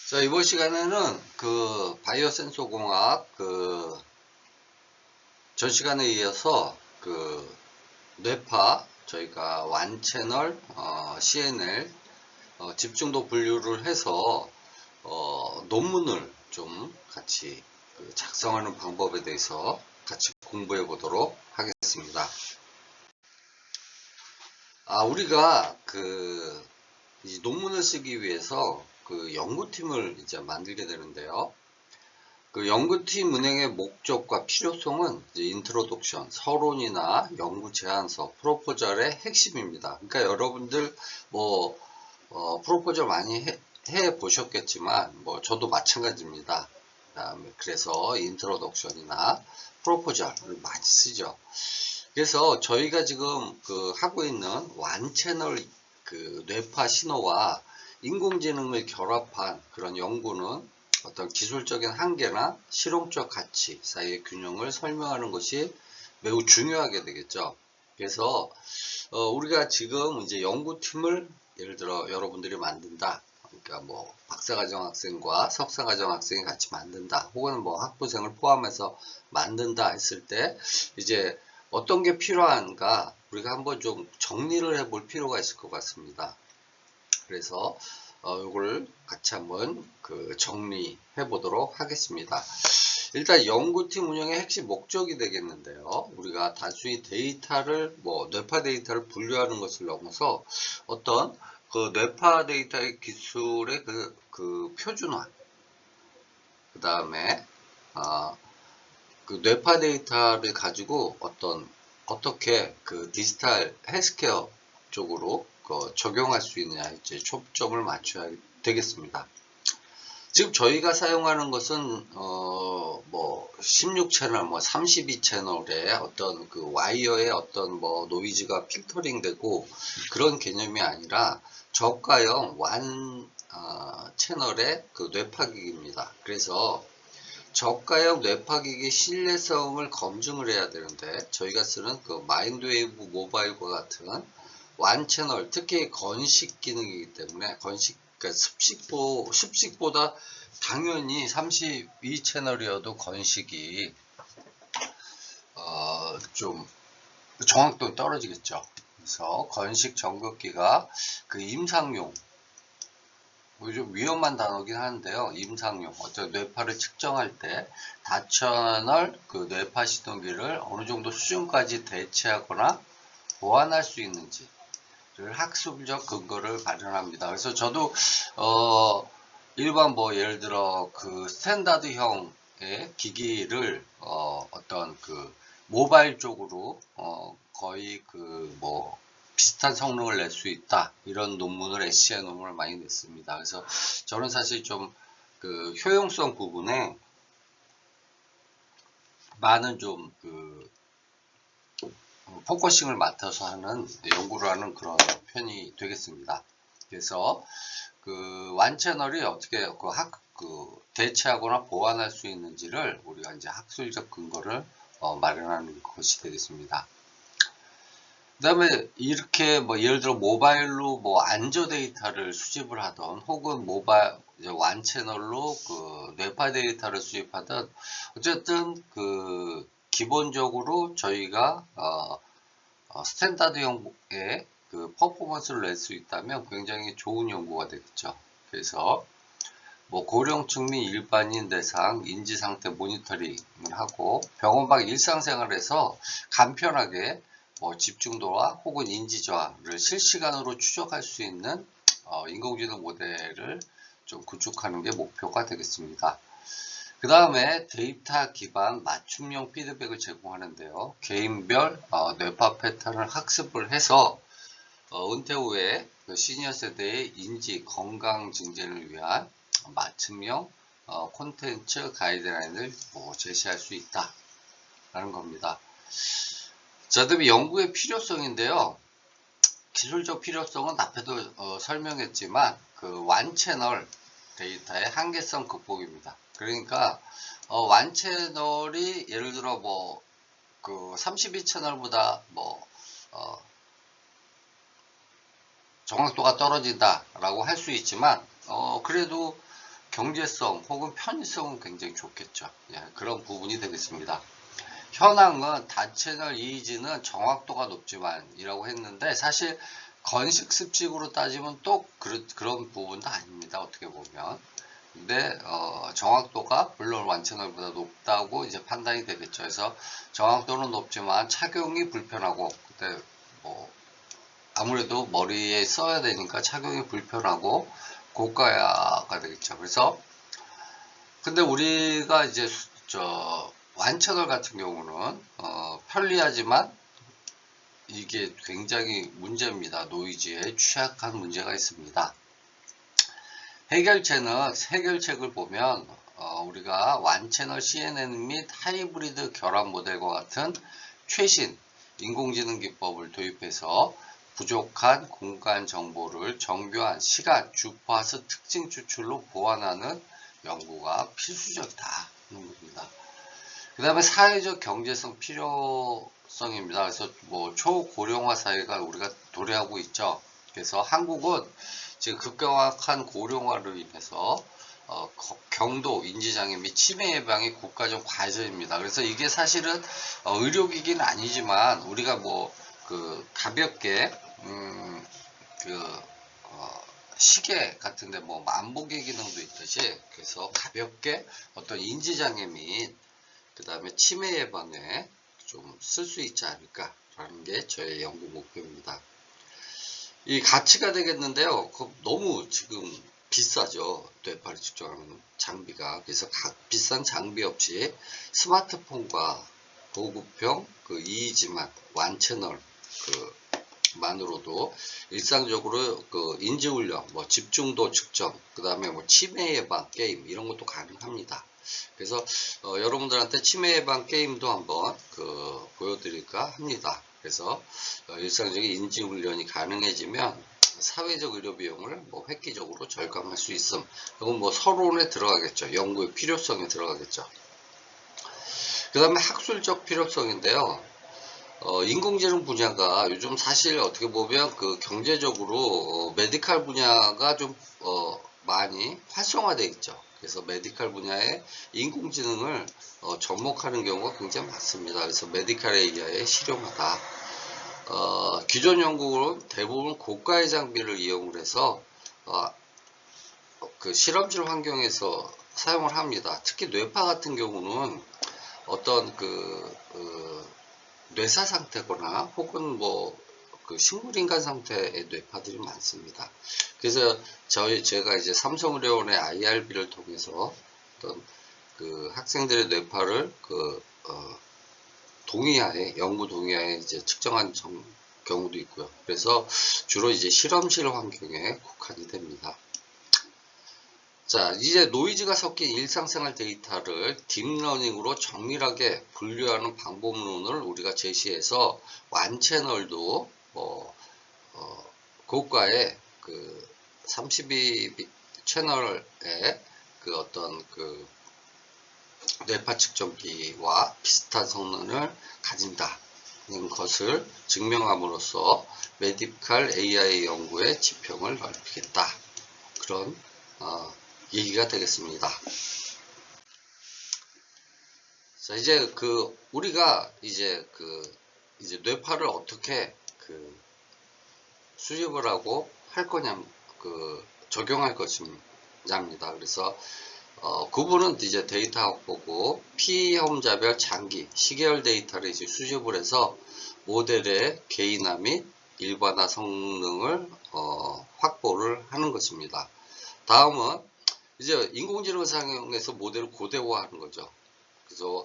자, 이번 시간에는 그 바이오 센서 공학 전 시간에 이어서 뇌파 저희가 완 채널 CNL 집중도 분류를 해서 논문을 좀 같이 작성하는 방법에 대해서 같이 공부해 보도록 하겠습니다. 우리가 이 논문을 쓰기 위해서 연구팀을 이제 만들게 되는데요. 연구팀 운영의 목적과 필요성은 이제 인트로덕션, 서론이나 연구 제안서, 프로포절의 핵심입니다. 그러니까 여러분들 프로포절 많이 해 보셨겠지만 저도 마찬가지입니다. 그다음에 그래서 인트로덕션이나 프로포절을 많이 쓰죠. 그래서 저희가 지금 하고 있는 완 채널 뇌파 신호와 인공지능을 결합한 그런 연구는 어떤 기술적인 한계나 실용적 가치 사이의 균형을 설명하는 것이 매우 중요하게 되겠죠. 그래서 우리가 지금 이제 연구팀을 예를 들어 여러분들이 만든다. 그러니까 박사과정 학생과 석사과정 학생이 같이 만든다. 혹은 학부생을 포함해서 만든다 했을 때 이제 어떤 게 필요한가 우리가 한번 좀 정리를 해볼 필요가 있을 것 같습니다. 그래서 이걸 같이 한번 정리해 보도록 하겠습니다. 일단 연구팀 운영의 핵심 목적이 되겠는데요. 우리가 단순히 데이터를 뇌파 데이터를 분류하는 것을 넘어서 어떤 뇌파 데이터의 기술의 표준화, 그 다음에 뇌파 데이터를 가지고 어떻게 디지털 헬스케어 쪽으로 적용할 수 있느냐 이제 초점을 맞춰야 되겠습니다. 지금 저희가 사용하는 것은 16채널, 32채널의 어떤 와이어의 어떤 노이즈가 필터링 되고 그런 개념이 아니라 저가형 완 채널의 뇌파기기입니다. 그래서 저가형 뇌파기기 신뢰성을 검증을 해야 되는데 저희가 쓰는 마인드웨이브 모바일과 같은 완 채널, 특히 건식 기능이기 때문에 그러니까 습식보다 당연히 32채널이어도 건식이 좀 정확도는 떨어지겠죠. 그래서 건식 전극기가 임상용, 좀 위험한 단어긴 한데요. 임상용, 어떤 뇌파를 측정할 때 다채널 뇌파 시동기를 어느 정도 수준까지 대체하거나 보완할 수 있는지 학술적 근거를 마련합니다. 그래서 저도 일반 예를 들어 스탠다드형의 기기를 어떤 모바일 쪽으로 거의 비슷한 성능을 낼 수 있다 이런 논문을 SCI 논문을 많이 냈습니다. 그래서 저는 사실 좀 효용성 부분에 많은 좀 포커싱을 맡아서 연구를 하는 그런 편이 되겠습니다. 그래서 완 채널이 어떻게 대체하거나 보완할 수 있는지를 우리가 이제 학술적 근거를 마련하는 것이 되겠습니다. 그 다음에 이렇게 예를 들어 모바일로 안저 데이터를 수집을 하던 혹은 완 채널로 뇌파 데이터를 수집하던 어쨌든 기본적으로 저희가 스탠다드형의 퍼포먼스를 낼 수 있다면 굉장히 좋은 연구가 되겠죠. 그래서 고령층 및 일반인 대상 인지상태 모니터링을 하고 병원 밖 일상생활에서 간편하게 집중도와 혹은 인지저하를 실시간으로 추적할 수 있는 인공지능 모델을 좀 구축하는 게 목표가 되겠습니다. 그 다음에 데이터 기반 맞춤형 피드백을 제공하는데요. 개인별 뇌파 패턴을 학습을 해서 은퇴 후에 시니어 세대의 인지 건강 증진을 위한 맞춤형 콘텐츠 가이드라인을 제시할 수 있다라는 겁니다. 자, 그다음에 연구의 필요성인데요. 기술적 필요성은 앞에도 설명했지만 완 채널 데이터의 한계성 극복입니다. 그러니까 완 채널이 예를 들어 32채널보다 정확도가 떨어진다라고 할 수 있지만 그래도 경제성 혹은 편의성은 굉장히 좋겠죠. 예, 그런 부분이 되겠습니다. 현황은 다채널 이미지는 정확도가 높지만 이라고 했는데 사실 건식 습식으로 따지면 또 그런 부분도 아닙니다. 어떻게 보면. 근데 정확도가 물론 완채널보다 높다고 이제 판단이 되겠죠. 그래서 정확도는 높지만 착용이 불편하고 그때 뭐 아무래도 머리에 써야 되니까 착용이 불편하고 고가가 되겠죠. 그래서 근데 우리가 이제 완채널 같은 경우는 편리하지만 이게 굉장히 문제입니다. 노이즈에 취약한 문제가 있습니다. 해결책을 보면 우리가 완채널 CNN 및 하이브리드 결합 모델과 같은 최신 인공지능 기법을 도입해서 부족한 공간 정보를 정교한 시간, 주파수 특징 추출로 보완하는 연구가 필수적이다. 그 다음에 사회적 경제성 필요성입니다. 그래서 뭐 초고령화 사회가 우리가 도래하고 있죠. 그래서 한국은 지금 급격한 고령화로 인해서 경도, 인지장애 및 치매 예방이 국가적 과제입니다. 그래서 이게 사실은 의료기기는 아니지만 우리가 뭐 가볍게 시계 같은데 뭐 만보계 기능도 있듯이 그래서 가볍게 어떤 인지장애 및 그 다음에 치매 예방에 좀 쓸 수 있지 않을까라는 게 저의 연구 목표입니다. 이 가치가 되겠는데요. 너무 지금 비싸죠. 뇌파를 측정하는 장비가. 그래서 비싼 장비 없이 스마트폰과 보급형 EEG만 완채널 만으로도 일상적으로 인지훈련, 뭐 집중도 측정, 그 다음에 뭐 치매 예방 게임 이런 것도 가능합니다. 그래서 여러분들한테 치매 예방 게임도 한번 보여드릴까 합니다. 그래서 일상적인 인지훈련이 가능해지면 사회적 의료 비용을 뭐 획기적으로 절감할 수 있음. 이건 뭐 서론에 들어가겠죠. 연구의 필요성에 들어가겠죠. 그 다음에 학술적 필요성인데요. 인공지능 분야가 요즘 사실 어떻게 보면 경제적으로 메디칼 분야가 좀 많이 활성화되어 있죠. 그래서 메디칼 분야에 인공지능을 접목하는 경우가 굉장히 많습니다. 그래서 메디칼 AI에 실용하다. 기존 연구는 대부분 고가의 장비를 이용을 해서 실험실 환경에서 사용을 합니다. 특히 뇌파 같은 경우는 어떤 뇌사 상태거나 혹은 뭐 식물인간 상태의 뇌파들이 많습니다. 그래서 제가 이제 삼성의료원의 IRB를 통해서 어떤 학생들의 뇌파를 연구 동의하에 이제 측정한 경우도 있고요. 그래서 주로 이제 실험실 환경에 국한이 됩니다. 자, 이제 노이즈가 섞인 일상생활 데이터를 딥러닝으로 정밀하게 분류하는 방법론을 우리가 제시해서 완채널도 고가의 32빗 채널의 어떤 뇌파 측정기와 비슷한 성능을 가진다는 것을 증명함으로써 메디칼 AI 연구의 지평을 넓히겠다. 그런 얘기가 되겠습니다. 자, 이제 우리가 이제 뇌파를 어떻게 수집을 하고 할 거냐, 적용할 것이냐입니다. 그래서 그분은 이제 데이터 확보고 피험자별 장기, 시계열 데이터를 이제 수집을 해서 모델의 개인화 및 일반화 성능을 확보를 하는 것입니다. 다음은 이제 인공지능을 사용해서 모델을 고대화하는 거죠. 그래서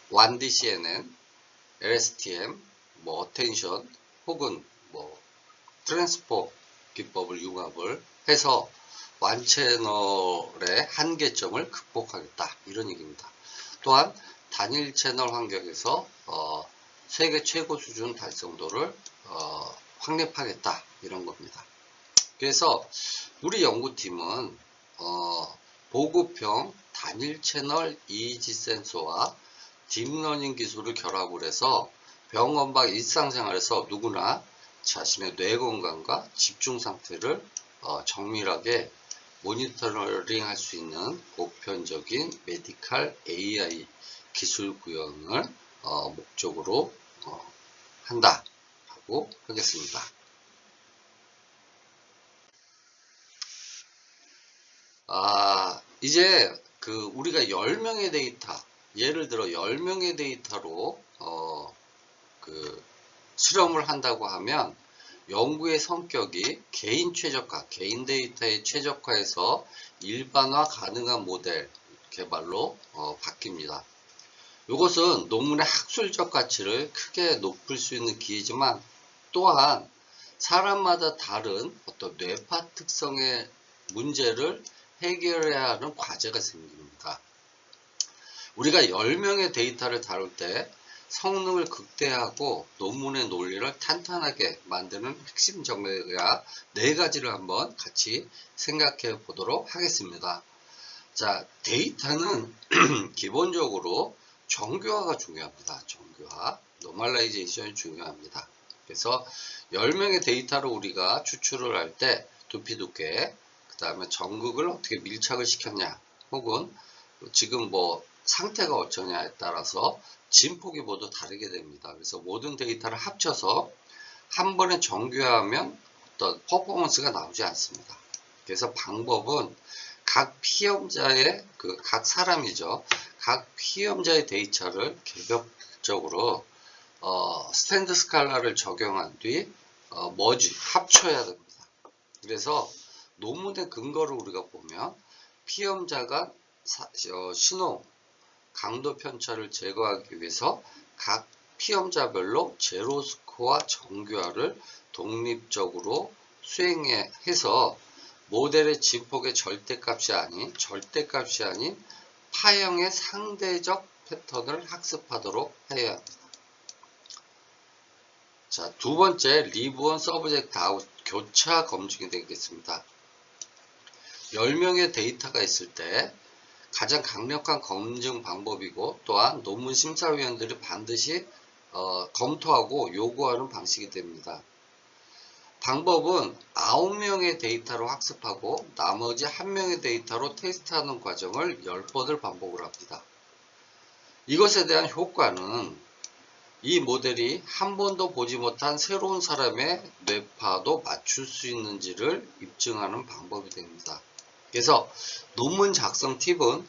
1D CNN, LSTM, 뭐 어텐션 혹은 뭐 트랜스포 기법을 융합을 해서 완채널의 한계점을 극복하겠다, 이런 얘기입니다. 또한 단일 채널 환경에서 세계 최고 수준 달성도를 확립하겠다, 이런 겁니다. 그래서 우리 연구팀은 보급형 단일 채널 EEG 센서와 딥러닝 기술을 결합을 해서 병원 밖 일상생활에서 누구나 자신의 뇌 건강과 집중 상태를 정밀하게 모니터링 할 수 있는 보편적인 메디컬 AI 기술 구현을 목적으로 한다 하고 하겠습니다. 이제 우리가 10명의 데이터, 예를 들어 10명의 데이터로 실험을 한다고 하면 연구의 성격이 개인 최적화, 개인 데이터의 최적화에서 일반화 가능한 모델 개발로 바뀝니다. 이것은 논문의 학술적 가치를 크게 높일 수 있는 기회지만 또한 사람마다 다른 어떤 뇌파 특성의 문제를 해결해야 하는 과제가 생깁니다. 우리가 10명의 데이터를 다룰 때 성능을 극대화하고 논문의 논리를 탄탄하게 만드는 핵심 정보가 4가지를 한번 같이 생각해 보도록 하겠습니다. 자, 데이터는 기본적으로 정교화가 중요합니다. 정교화, 노멀라이제이션이 중요합니다. 그래서 10명의 데이터를 우리가 추출을 할 때 두피 두께, 그 다음에 전극을 어떻게 밀착을 시켰냐, 혹은 지금 상태가 어쩌냐에 따라서 진폭이 모두 다르게 됩니다. 그래서 모든 데이터를 합쳐서 한 번에 정교화하면 어떤 퍼포먼스가 나오지 않습니다. 그래서 방법은 각 피험자의 각 사람이죠. 각 피험자의 데이터를 개별적으로 스탠드 스칼라를 적용한 뒤 머지 합쳐야 됩니다. 그래서 논문의 근거를 우리가 보면 피험자가 신호 강도 편차를 제거하기 위해서 각 피험자별로 제로 스코어 정교화를 독립적으로 수행해서 모델의 진폭의 절대값이 아닌 파형의 상대적 패턴을 학습하도록 해야 합니다. 자, 두 번째 리브온 서브젝트 아웃 교차 검증이 되겠습니다. 10명의 데이터가 있을 때 가장 강력한 검증 방법이고 또한 논문 심사위원들이 반드시 검토하고 요구하는 방식이 됩니다. 방법은 9명의 데이터로 학습하고 나머지 1명의 데이터로 테스트하는 과정을 10번을 반복을 합니다. 이것에 대한 효과는 이 모델이 한 번도 보지 못한 새로운 사람의 뇌파도 맞출 수 있는지를 입증하는 방법이 됩니다. 그래서 논문 작성 팁은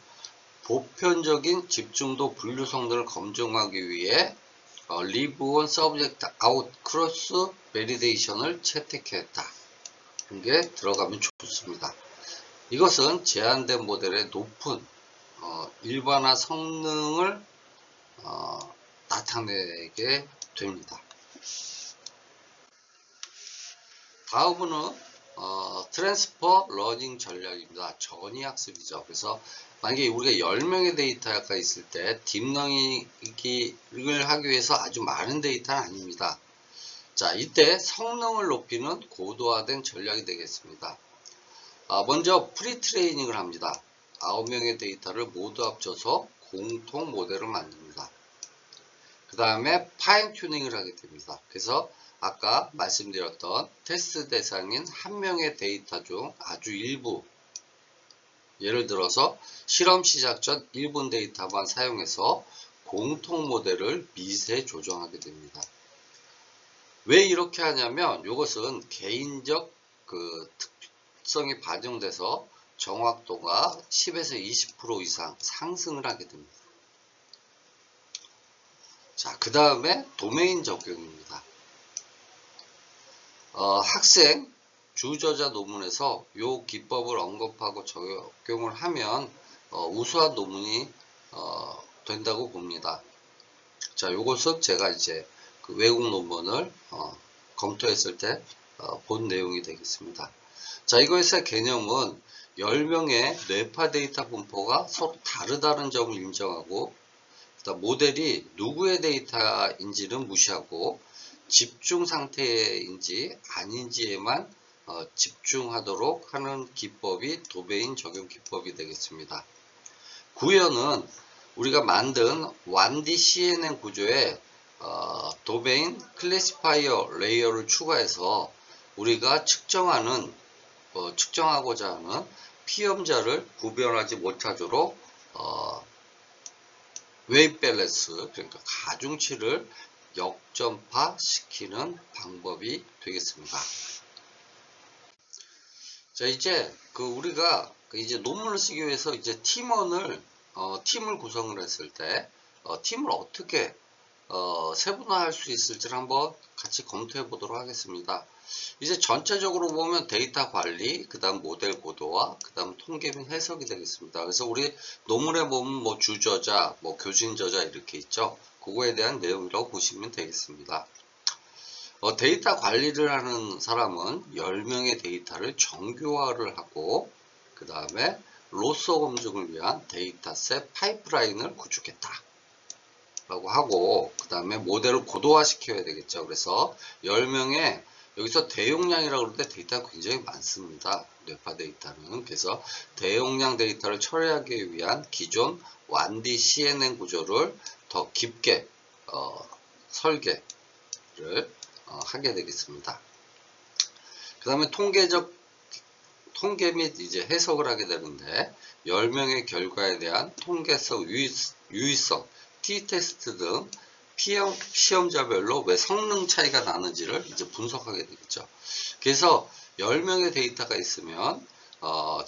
보편적인 집중도 분류 성능을 검증하기 위해 리브온 서브젝트 아웃 크로스 베리데이션을 채택했다. 이게 들어가면 좋습니다. 이것은 제한된 모델의 높은 일반화 성능을 나타내게 됩니다. 다음은 트랜스퍼 러닝 전략입니다. 전이 학습이죠. 그래서 만약에 우리가 10명의 데이터가 있을 때 딥러닝을 하기 위해서 아주 많은 데이터는 아닙니다. 자, 이때 성능을 높이는 고도화된 전략이 되겠습니다. 먼저 프리트레이닝을 합니다. 9명의 데이터를 모두 합쳐서 공통 모델을 만듭니다. 그 다음에 파인 튜닝을 하게 됩니다. 그래서 아까 말씀드렸던 테스트 대상인 1명의 데이터 중 아주 일부, 예를 들어서 실험 시작 전 1분 데이터만 사용해서 공통 모델을 미세 조정하게 됩니다. 왜 이렇게 하냐면 이것은 개인적 특성이 반영돼서 정확도가 10에서 20% 이상 상승을 하게 됩니다. 자, 그 다음에 도메인 적용입니다. 학생 주저자 논문에서 이 기법을 언급하고 적용을 하면 우수한 논문이 된다고 봅니다. 자, 이것은 제가 이제 외국 논문을 검토했을 때 본 내용이 되겠습니다. 자, 이거에서의 개념은 10명의 뇌파 데이터 분포가 서로 다르다는 점을 인정하고, 그다음 모델이 누구의 데이터인지는 무시하고 집중 상태인지 아닌지에만 집중하도록 하는 기법이 도메인 적용 기법이 되겠습니다. 구현은 우리가 만든 1D CNN 구조에 도메인 클래시파이어 레이어를 추가해서 우리가 측정하고자 하는 피험자를 구별하지 못하도록 웨이브 밸런스, 그러니까 가중치를 역전파시키는 방법이 되겠습니다. 자, 이제 우리가 이제 논문을 쓰기 위해서 이제 팀원을 팀을 구성을 했을 때 팀을 어떻게 세분화할 수 있을지를 한번 같이 검토해 보도록 하겠습니다. 이제 전체적으로 보면 데이터 관리, 그 다음 모델 고도화, 그 다음 통계 및 해석이 되겠습니다. 그래서 우리 논문에 보면 뭐 주저자, 뭐 교신 저자 이렇게 있죠. 그거에 대한 내용이라고 보시면 되겠습니다. 데이터 관리를 하는 사람은 10명의 데이터를 정교화를 하고 그 다음에 로서 검증을 위한 데이터셋 파이프라인을 구축했다 라고 하고, 그 다음에 모델을 고도화 시켜야 되겠죠. 그래서 10명의 여기서 대용량이라고 그럴 때 데이터가 굉장히 많습니다. 뇌파 데이터는. 그래서 대용량 데이터를 처리하기 위한 기존 1D CNN 구조를 더 깊게 설계를 하게 되겠습니다. 그 다음에 통계 및 이제 해석을 하게 되는데 10명의 결과에 대한 통계성, 유의성, t-테스트 등 시험자별로 왜 성능 차이가 나는지를 이제 분석하게 되겠죠. 그래서 10명의 데이터가 있으면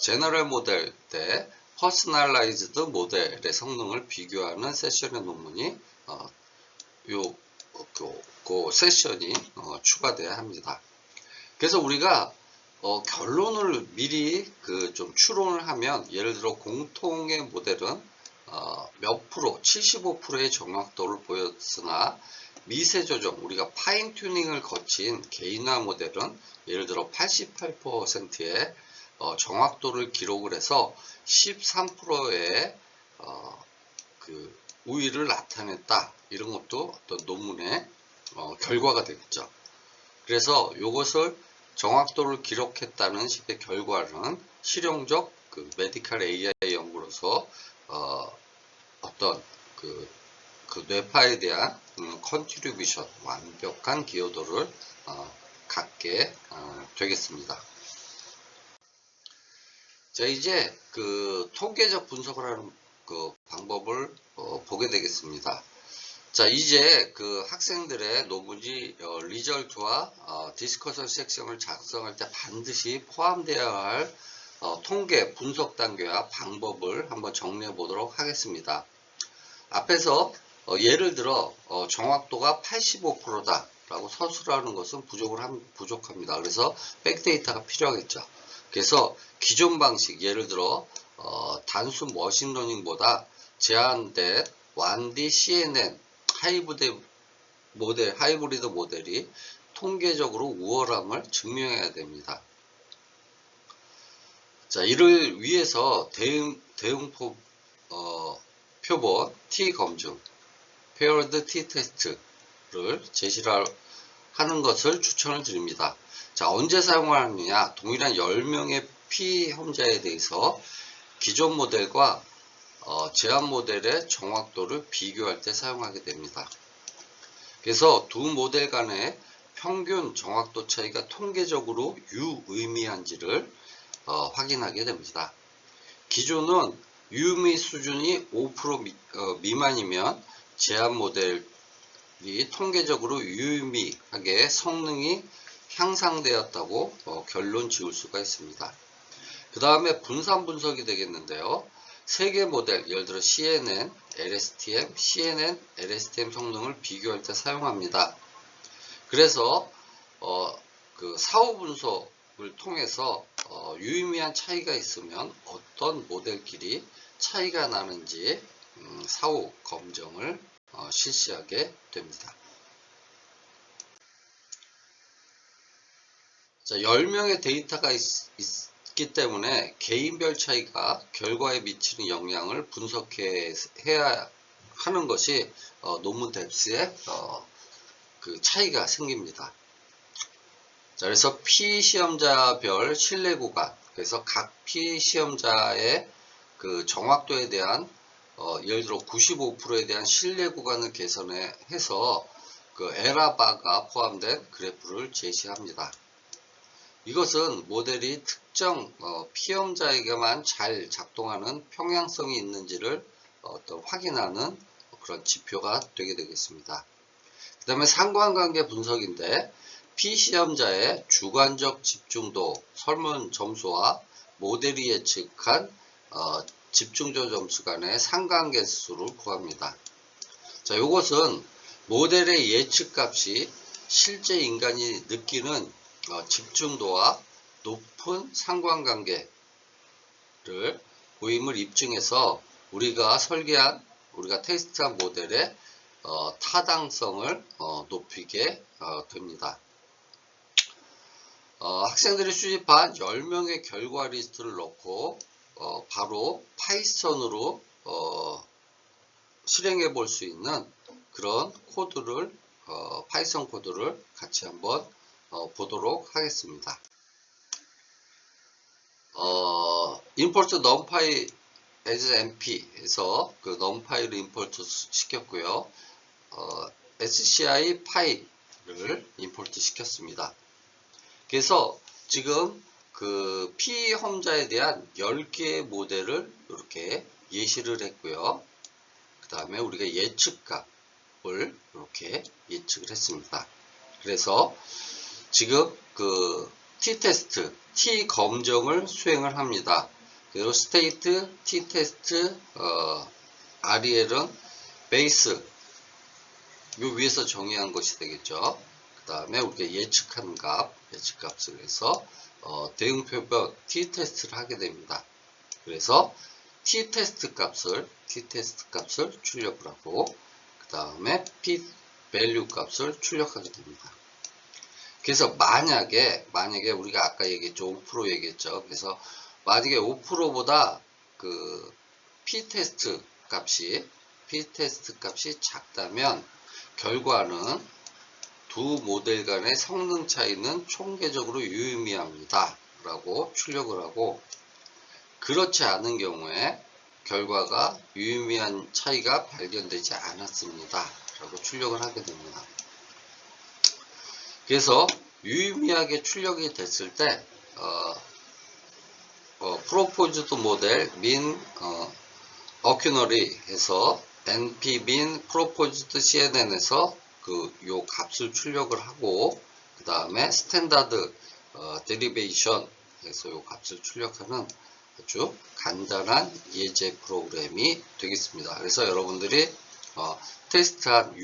제너럴 모델 때 퍼스널라이즈드 모델의 성능을 비교하는 세션의 논문이 그 세션이 추가돼야 합니다. 그래서 우리가 결론을 미리 좀 추론을 하면, 예를 들어 공통의 모델은 몇 프로, 75%의 정확도를 보였으나 미세 조정, 우리가 파인 튜닝을 거친 개인화 모델은 예를 들어 88%의 정확도를 기록을 해서 13%의 그 우위를 나타냈다. 이런 것도 어떤 논문의 결과가 되겠죠. 그래서 이것을 정확도를 기록했다는 식의 결과는 실용적 메디컬 AI 연구로서 어떤 그 뇌파에 대한 컨트리뷰션, 완벽한 기여도를 갖게 되겠습니다. 자, 이제 통계적 분석을 하는 방법을 보게 되겠습니다. 자, 이제 학생들의 논문이 리절트와 디스커션 섹션을 작성할 때 반드시 포함되어야 할 통계 분석 단계와 방법을 한번 정리해 보도록 하겠습니다. 앞에서 예를 들어 정확도가 85%다 라고 서술하는 것은 부족합니다. 그래서 백데이터가 필요하겠죠. 그래서 기존 방식, 예를 들어 단순 머신러닝보다 제한된 1D CNN 하이브리드 모델이 통계적으로 우월함을 증명해야 됩니다. 자, 이를 위해서 대응 표본 T 검증, paired T 테스트를 제시를 하는 것을 추천을 드립니다. 자, 언제 사용하느냐? 동일한 10명의 피험자에 대해서 기존 모델과 제한 모델의 정확도를 비교할 때 사용하게 됩니다. 그래서 두 모델 간의 평균 정확도 차이가 통계적으로 유의미한지를 확인하게 됩니다. 기존은 유의미 수준이 5% 미만이면 제한 모델이 통계적으로 유의미하게 성능이 향상되었다고 결론 지을 수가 있습니다. 그 다음에 분산 분석이 되겠는데요. 세 개 모델, 예를 들어 CNN, LSTM, CNN, LSTM 성능을 비교할 때 사용합니다. 그래서 사후 분석을 통해서 유의미한 차이가 있으면 어떤 모델끼리 차이가 나는지 사후 검증을 실시하게 됩니다. 자, 10명의 데이터가 있기 때문에 개인별 차이가 결과에 미치는 영향을 분석해야 하는 것이 논문 뎁스의 차이가 생깁니다. 자, 그래서 피시험자별 신뢰 구간, 그래서 각 피시험자의 정확도에 대한 예를 들어 95%에 대한 신뢰 구간을 개선해서 에라바가 포함된 그래프를 제시합니다. 이것은 모델이 특정 피험자에게만 잘 작동하는 평행성이 있는지를 어떤 확인하는 그런 지표가 되게 되겠습니다. 그 다음에 상관관계 분석인데 피시험자의 주관적 집중도, 설문 점수와 모델이 예측한 집중도 점수 간의 상관계수를 구합니다. 자, 이것은 모델의 예측값이 실제 인간이 느끼는 집중도와 높은 상관관계를 고임을 입증해서 우리가 테스트한 모델의 타당성을 높이게 됩니다. 학생들이 수집한 10명의 결과 리스트를 넣고 바로 파이썬으로 실행해 볼 수 있는 그런 코드를 파이썬 코드를 같이 한번 보도록 하겠습니다. import numpy as np에서 그 numpy를 import 시켰고요. sci 파일을 import 시켰습니다. 그래서 지금 그 피험자에 대한 10개의 모델을 이렇게 예시를 했고요. 그 다음에 우리가 예측값을 이렇게 예측을 했습니다. 그래서 지금 그 t-테스트, t-검정을 수행을 합니다. 그리고 state, t-테스트, rel은 베이스, 요 위에서 정의한 것이 되겠죠. 그 다음에 우리가 예측한 예측값을 해서 대응표변 t-테스트를 하게 됩니다. 그래서 t-테스트 값을 출력을 하고 그 다음에 p-value 값을 출력하게 됩니다. 그래서 만약에 우리가 아까 얘기했죠. 5% 얘기했죠. 그래서 만약에 5%보다 그 p-테스트 값이 작다면 결과는 두 모델 간의 성능 차이는 총계적으로 유의미합니다. 라고 출력을 하고, 그렇지 않은 경우에 결과가 유의미한 차이가 발견되지 않았습니다. 라고 출력을 하게 됩니다. 그래서 유의미하게 출력이 됐을 때 proposed model mean accuracy 해서 np mean proposed CNN에서 요 값을 출력을 하고 그 다음에 스탠다드 데리베이션 해서 요 값을 출력하는 아주 간단한 예제 프로그램이 되겠습니다. 그래서 여러분들이 테스트한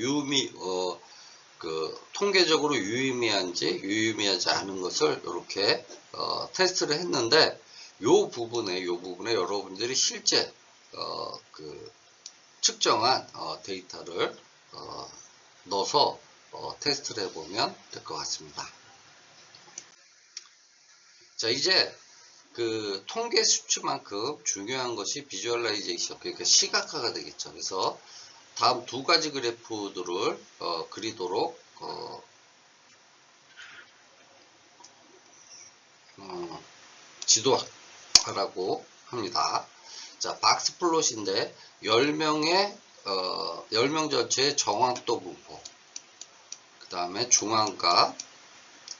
통계적으로 유의미한지 유의미하지 않은 것을 이렇게 테스트를 했는데 요 부분에 여러분들이 실제 측정한 데이터를 넣어서 테스트를 해보면 될 것 같습니다. 자, 이제 그 통계 수치만큼 중요한 것이 비주얼라이제이션, 그러니까 시각화가 되겠죠. 그래서 다음 두 가지 그래프들을 그리도록 지도하라고 합니다. 자, 박스 플롯인데 10명 전체의 정확도 분포, 그 다음에 중앙값,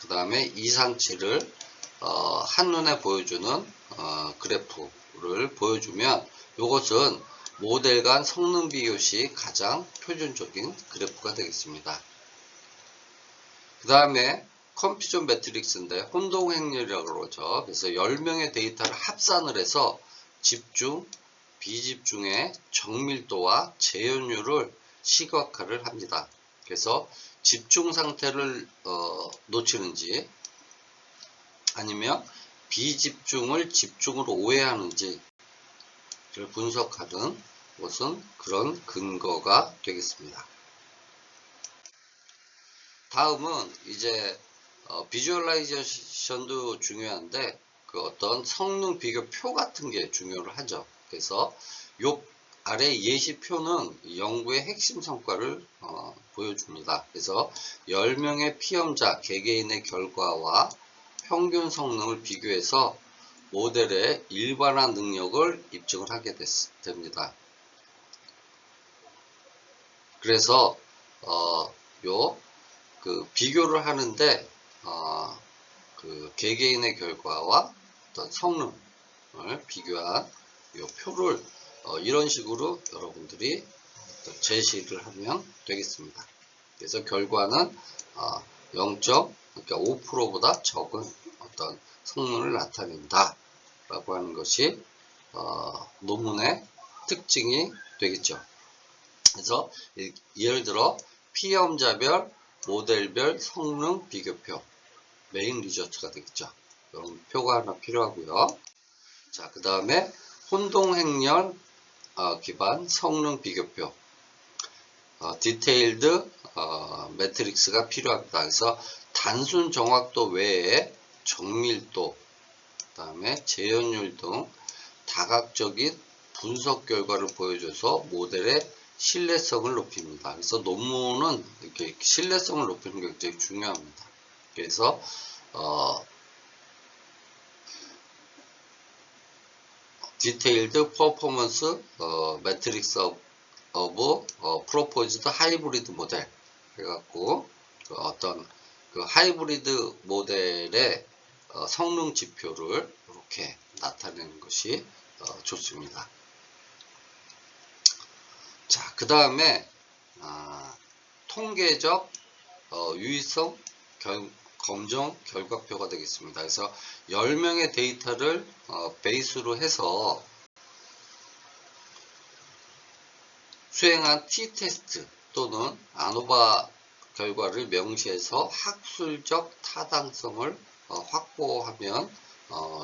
그 다음에 이상치를 한눈에 보여주는 그래프를 보여주면 이것은 모델 간 성능 비교 시 가장 표준적인 그래프가 되겠습니다. 그 다음에 컴퓨전 매트릭스인데 혼동행렬이라고 그러죠. 그래서 10명의 데이터를 합산을 해서 집중, 비집중의 정밀도와 재현율을 시각화를 합니다. 그래서 집중 상태를 놓치는지 아니면 비집중을 집중으로 오해하는지를 분석하는 것은 그런 근거가 되겠습니다. 다음은 이제 비주얼라이제이션도 중요한데 그 어떤 성능 비교표 같은 게 중요를 하죠. 그래서 요 아래 예시표는 연구의 핵심 성과를 보여줍니다. 그래서 10명의 피험자 개개인의 결과와 평균 성능을 비교해서 모델의 일반화 능력을 입증을 하게 됩니다. 그래서 비교를 하는데 그 개개인의 결과와 어떤 성능을 비교한 이 표를 이런 식으로 여러분들이 제시를 하면 되겠습니다. 그래서 결과는 0.5%보다 적은 어떤 성능을 나타낸다 라고 하는 것이 논문의 특징이 되겠죠. 그래서 예를 들어 피험자별 모델별 성능 비교표 메인 리저트가 되겠죠. 이런 표가 하나 필요하고요. 자, 그 다음에 혼동행렬 기반 성능 비교표 디테일드 매트릭스가 필요합니다. 그래서 단순 정확도 외에 정밀도, 그 다음에 재현율 등 다각적인 분석 결과를 보여줘서 모델의 신뢰성을 높입니다. 그래서 논문은 이렇게 신뢰성을 높이는 게 굉장히 중요합니다. 그래서 디테일드 퍼포먼스 매트릭스 오브 프로포즈드 하이브리드 모델 해갖고 어떤 그 하이브리드 모델의 성능 지표를 이렇게 나타내는 것이 좋습니다. 자, 그 다음에 통계적 유의성 검정 결과표가 되겠습니다. 그래서 10명의 데이터를 베이스로 해서 수행한 T-테스트 또는 아노바 결과를 명시해서 학술적 타당성을 확보하면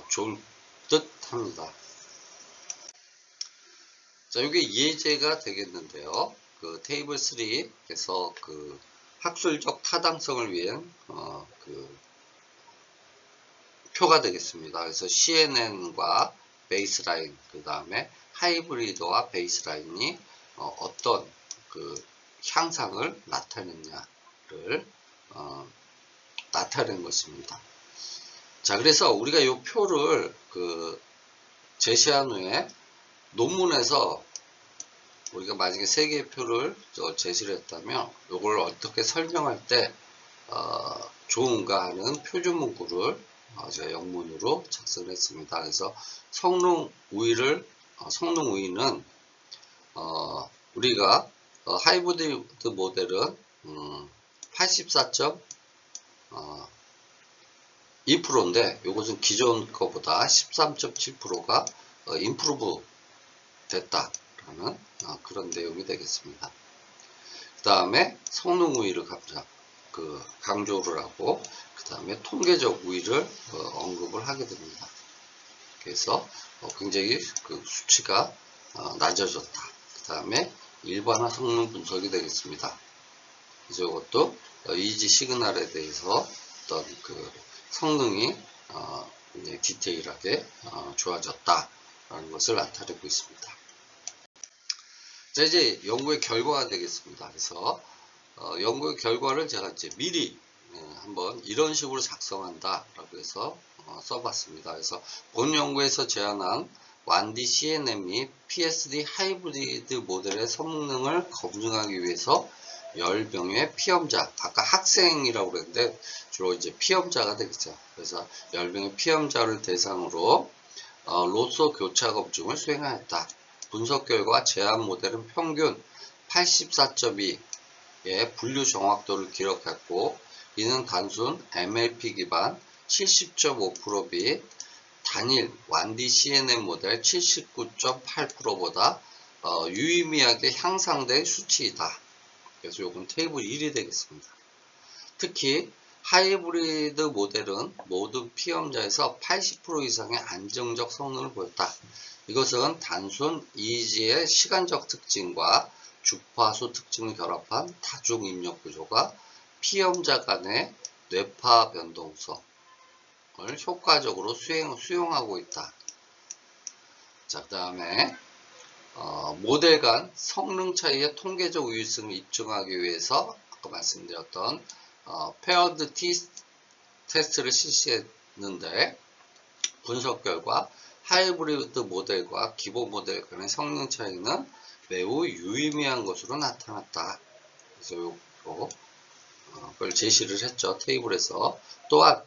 좋을 듯 합니다. 자, 이게 예제가 되겠는데요. 그 테이블 3에서 그 학술적 타당성을 위한 그 표가 되겠습니다. 그래서 CNN과 베이스라인, 그 다음에 하이브리드와 베이스라인이 어떤 그 향상을 나타냈냐를 나타낸 것입니다. 자, 그래서 우리가 이 표를 그 제시한 후에 논문에서 우리가 만약에 3개의 표를 제시를 했다면 이걸 어떻게 설명할 때 좋은가 하는 표준 문구를 제가 영문으로 작성했습니다. 그래서 성능 우위는 우리가 하이브리드 모델은 84.2%인데 이것은 기존 거보다 13.7%가 임프루브 됐다라는 그런 내용이 되겠습니다. 그 다음에 성능 우위를 강조를 하고 그 다음에 통계적 우위를 언급을 하게 됩니다. 그래서 굉장히 그 수치가 낮아졌다. 그 다음에 일반화 성능 분석이 되겠습니다. 그래서 이것도 이지 시그널에 대해서 어떤 그 성능이 굉장히 디테일하게 좋아졌다라는 것을 나타내고 있습니다. 자, 이제 연구의 결과가 되겠습니다. 그래서 연구의 결과를 제가 이제 미리 한번 이런 식으로 작성한다라고 해서 써봤습니다. 그래서 본 연구에서 제안한 1D CNM이 PSD 하이브리드 모델의 성능을 검증하기 위해서 10명의 피험자, 아까 학생이라고 그랬는데 주로 이제 피험자가 되겠죠. 그래서 10명의 피험자를 대상으로 로소 교차 검증을 수행하였다. 분석 결과 제안 모델은 평균 84.2의 분류 정확도를 기록했고, 이는 단순 MLP 기반 70.5% 및 단일 1D CNN 모델 79.8%보다 유의미하게 향상된 수치이다. 그래서 요건 테이블 1이 되겠습니다. 특히 하이브리드 모델은 모든 피험자에서 80% 이상의 안정적 성능을 보였다. 이것은 단순 이지의 시간적 특징과 주파수 특징을 결합한 다중 입력 구조가 피험자 간의 뇌파 변동성을 효과적으로 수용하고 있다. 자, 그 다음에 모델 간 성능 차이의 통계적 유의성을 입증하기 위해서 아까 말씀드렸던 페어드 테스트를 실시했는데, 분석 결과 하이브리드 모델과 기본 모델 간의 성능 차이는 매우 유의미한 것으로 나타났다. 그래서 그걸 제시를 했죠. 테이블에서. 또한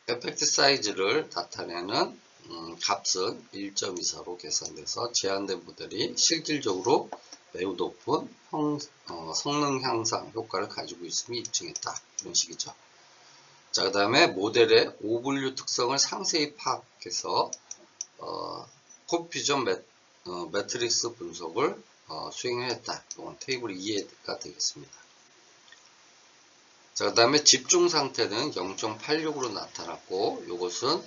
에펙트 사이즈를 나타내는 값은 1.24로 계산돼서 제한된 모델이 실질적으로 매우 높은 성능 향상 효과를 가지고 있음이 입증했다. 이런 식이죠. 자, 그 다음에 모델의 오분류 특성을 상세히 파악해서 콘퓨전 매트릭스 분석을 수행했다. 이건 테이블 2가 되겠습니다. 자, 그 다음에 집중 상태는 0.86으로 나타났고, 이것은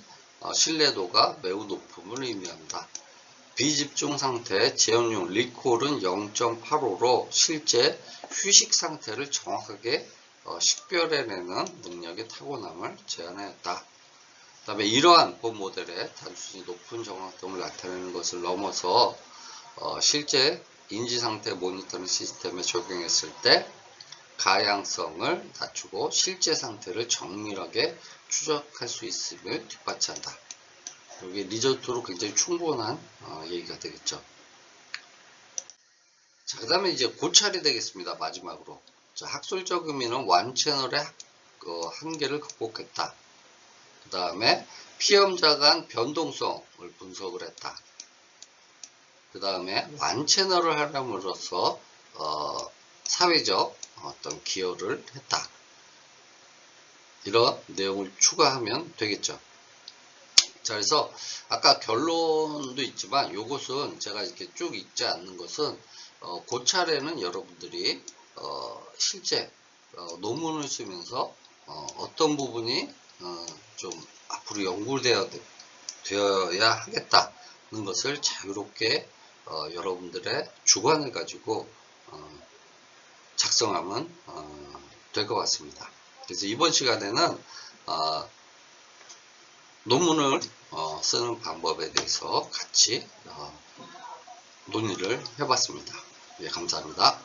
신뢰도가 매우 높음을 의미합니다. 비집중 상태 재현용 리콜은 0.85로 실제 휴식 상태를 정확하게 식별해내는 능력의 타고남을 제안하였다. 그 다음에 이러한 본 모델의 단순히 높은 정확도를 나타내는 것을 넘어서 실제 인지상태 모니터링 시스템에 적용했을 때 가양성을 낮추고 실제 상태를 정밀하게 추적할 수 있음을 뒷받침한다. 여기 리조트로 굉장히 충분한 얘기가 되겠죠. 자, 그 다음에 이제 고찰이 되겠습니다. 마지막으로. 자, 학술적 의미는 완채널의 한계를 극복했다. 그 다음에 피험자 간 변동성을 분석을 했다. 그 다음에 완채널을 하려므로써 사회적 어떤 기여를 했다. 이런 내용을 추가하면 되겠죠. 자, 그래서 아까 결론도 있지만 이것은 제가 이렇게 쭉 읽지 않는 것은 고찰에는 여러분들이 실제 논문을 쓰면서 어떤 부분이 좀 앞으로 연구되어야 하겠다는 것을 자유롭게 여러분들의 주관을 가지고 작성하면 될 것 같습니다. 그래서 이번 시간에는 논문을 쓰는 방법에 대해서 같이 논의를 해봤습니다. 예, 감사합니다.